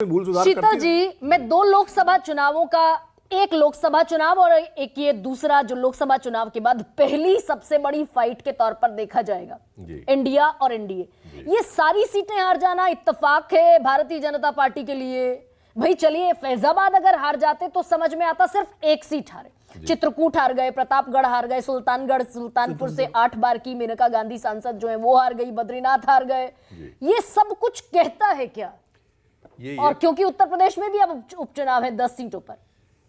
में भूल सुधार शीतल करती जी, मैं दो लोकसभा चुनावों का, एक लोकसभा चुनाव और एक ये दूसरा जो लोकसभा चुनाव के बाद पहली सबसे बड़ी फाइट के तौर पर देखा जाएगा, इंडिया और एनडीए। ये सारी सीटें हार जाना इत्तेफाक है भारतीय जनता पार्टी के लिए। भाई चलिए, फैजाबाद अगर हार जाते तो समझ में आता, सिर्फ एक सीट हारे, चित्रकूट हार गए, प्रतापगढ़ हार गए, सुल्तानपुर से 8 बार की मेनका गांधी सांसद जो है वो हार गई, बद्रीनाथ हार गए। ये सब कुछ कहता है क्या? और क्योंकि उत्तर प्रदेश में भी अब उपचुनाव है 10 सीटों पर,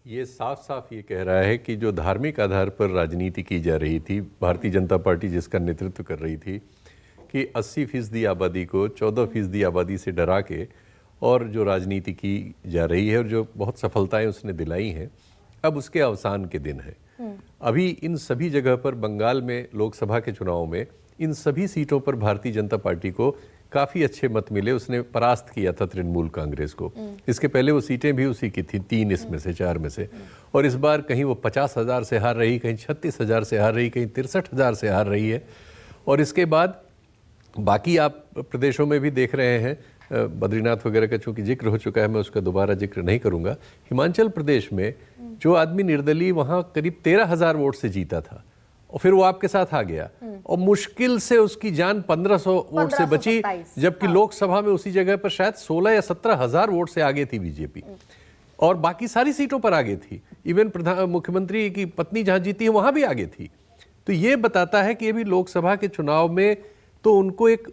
ये साफ साफ ये कह रहा है कि जो धार्मिक आधार पर राजनीति की जा रही थी, भारतीय जनता पार्टी जिसका नेतृत्व कर रही थी, कि 80% आबादी को 14% आबादी से डरा के और जो राजनीति की जा रही है और जो बहुत सफलताएं उसने दिलाई हैं, अब उसके अवसान के दिन है। अभी इन सभी जगह पर, बंगाल में लोकसभा के चुनाव में इन सभी सीटों पर भारतीय जनता पार्टी को काफ़ी अच्छे मत मिले। उसने परास्त किया था तृणमूल कांग्रेस को। इसके पहले वो सीटें भी उसी की थी, 3 इसमें से 4 में से। और इस बार कहीं वो 50,000 से हार रही, कहीं 36,000 से हार रही, कहीं 63,000 से हार रही है। और इसके बाद बाकी आप प्रदेशों में भी देख रहे हैं, बद्रीनाथ वगैरह का चूंकि जिक्र हो चुका है, मैं उसका दोबारा जिक्र नहीं करूंगा। हिमाचल प्रदेश में जो आदमी निर्दलीय वहां करीब 13,000 वोट से जीता था और फिर वो आपके साथ आ गया और मुश्किल से उसकी जान 1500 वोट से बची, जबकि लोकसभा में उसी जगह पर शायद 16 या 17,000 वोट से आगे थी बीजेपी और बाकी सारी सीटों पर आगे थी। इवन मुख्यमंत्री की पत्नी जहां जीती है वहां भी आगे थी। तो ये बताता है कि ये भी लोकसभा के चुनाव में तो उनको एक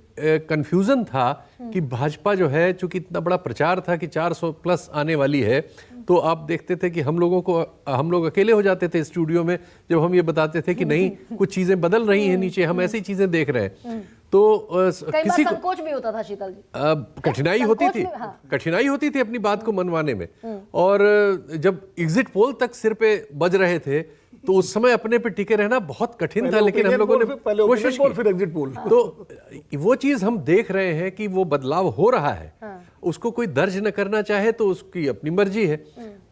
कंफ्यूजन था कि भाजपा जो है, चूंकि इतना बड़ा प्रचार था कि 400 प्लस आने वाली है, तो आप देखते थे कि हम लोग अकेले हो जाते थे स्टूडियो में जब हम ये बताते थे कि नहीं, कुछ चीजें बदल रही हैं नीचे, हम ऐसी चीजें देख रहे हैं। तो किसी को संकोच भी होता था शीतल जी, कठिनाई होती थी, कठिनाई होती थी अपनी बात को मनवाने में। और जब एग्जिट पोल तक सिर पे बज रहे थे तो उस समय अपने पे टिके रहना बहुत कठिन था, लेकिन हम लोगों ने कोशिश की। फिर एग्जिट पोल। तो वो चीज हम देख रहे हैं कि वो बदलाव हो रहा है। उसको कोई दर्ज न करना चाहे तो उसकी अपनी मर्जी है।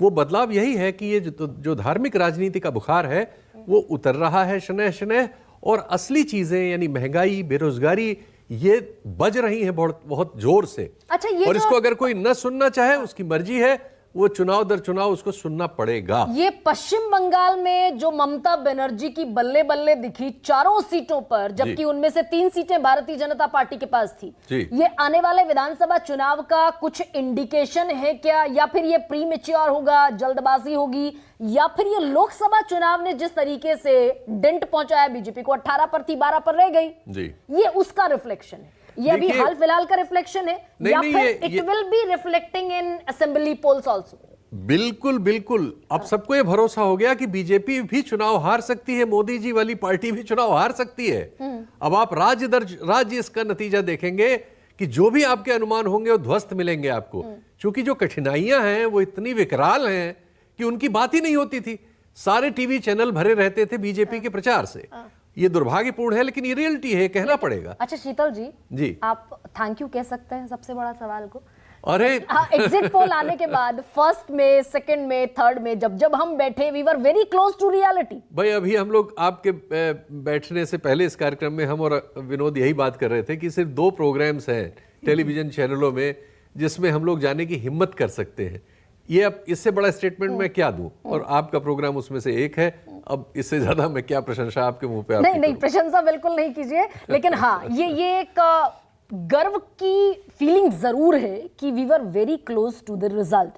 वो बदलाव यही है कि ये जो धार्मिक राजनीति का बुखार है वो उतर रहा है शनह शनह, और असली चीजें यानी महंगाई, बेरोजगारी, ये बज रही है बहुत जोर से। अच्छा, ये और इसको अगर कोई न सुनना चाहे उसकी मर्जी है, वो चुनाव दर चुनाव उसको सुनना पड़ेगा। ये पश्चिम बंगाल में जो ममता बनर्जी की बल्ले बल्ले दिखी 4 सीटों पर, जबकि उनमें से 3 सीटें भारतीय जनता पार्टी के पास थी, ये आने वाले विधानसभा चुनाव का कुछ इंडिकेशन है क्या, या फिर ये प्री मैच्योर होगा, जल्दबाजी होगी, या फिर ये लोकसभा चुनाव ने जिस तरीके से डेंट पहुंचाया बीजेपी को, 18 पर थी 12 पर रह गई, ये उसका रिफ्लेक्शन है? ये अभी हाल फिलहाल का रिफ्लेक्शन है या फिर it will be reflecting in assembly polls also? बिल्कुल बिल्कुल, अब सबको ये भरोसा हो गया कि बीजेपी भी चुनाव हार सकती है, मोदी जी वाली पार्टी भी चुनाव हार सकती है। अब आप राज्य दर राज्य इसका नतीजा देखेंगे कि जो भी आपके अनुमान होंगे वो ध्वस्त मिलेंगे आपको, क्योंकि जो कठिनाइयां हैं वो इतनी विकराल हैं कि उनकी बात ही नहीं होती थी। सारे टीवी चैनल भरे रहते थे बीजेपी के प्रचार से। ये दुर्भाग्यपूर्ण है, लेकिन ये रियलिटी है, कहना पड़ेगा। अच्छा शीतल जी, आप थैंक यू कह सकते हैं सबसे बड़ा सवाल को? अरे एग्जिट पोल आने के बाद फर्स्ट में, सेकंड में, थर्ड में जब हम बैठे, we were very close to reality. भाई अभी हम लोग आपके बैठने से पहले इस कार्यक्रम में हम और विनोद यही बात कर रहे थे कि सिर्फ 2 प्रोग्राम्स हैं टेलीविजन चैनलों में जिसमें हम लोग जाने की हिम्मत कर सकते हैं। ये अब इससे बड़ा स्टेटमेंट मैं क्या दूं, और आपका प्रोग्राम उसमें से एक है। अब इससे ज्यादा मैं क्या प्रशंसा आपके मुंह पे नहीं, प्रशंसा बिल्कुल नहीं कीजिए, लेकिन हाँ, ये एक गर्व की फीलिंग जरूर है कि we were very close to the result.